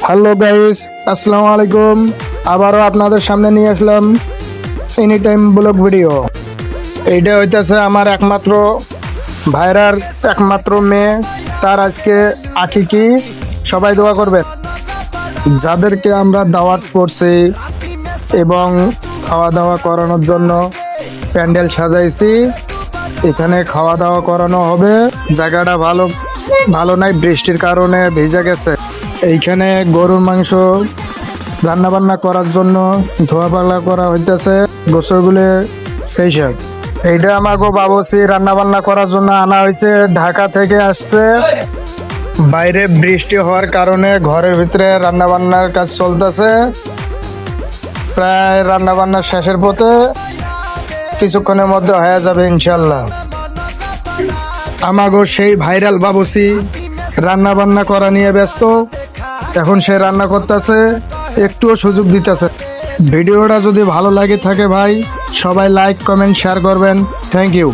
Hello guys, আসসালামু আলাইকুম। আবারও আপনাদের সামনে নিয়ে আসলাম এনি টাইম ব্লগ ভিডিও। এইটা হইতেছে আমার একমাত্র ভাইরার একমাত্র মেয়ে, তার আজকে আকিকি। সবাই দোয়া করবেন। যাদেরকে আমরা দাওয়াত করছি এবং খাওয়া দাওয়া করানোর জন্য প্যান্ডেল সাজাইছি, এখানে খাওয়া দাওয়া করানো হবে। জায়গাটা ভালো ভালো নাই, বৃষ্টির কারণে ভিজে গেছে। এইখানে গরুর মাংস রান্না বান্না করার জন্য ধোয়া পাল্লা করা হইতেছে, গোসলগুলো সেই সব। এইটা আমাকে বাবুসি রান্না বান্না করার জন্য আনা হয়েছে, ঢাকা থেকে আসছে। বাইরে বৃষ্টি হওয়ার কারণে ঘরের ভিতরে রান্না বান্নার কাজ চলতেছে। প্রায় রান্না বান্নার শেষের পথে, কিছুক্ষণের মধ্যে হয়ে যাবে ইনশাল্লাহ। আমাগো সেই ভাইরাল বাবুসি রান্না বান্না করা নিয়ে ব্যস্ত। এখন সে রান্না করতেছে, একটুও সুযোগ দিতেছে। ভিডিওটা যদি ভালো লাগে থাকে ভাই, সবাই লাইক কমেন্ট শেয়ার করবেন। Thank you.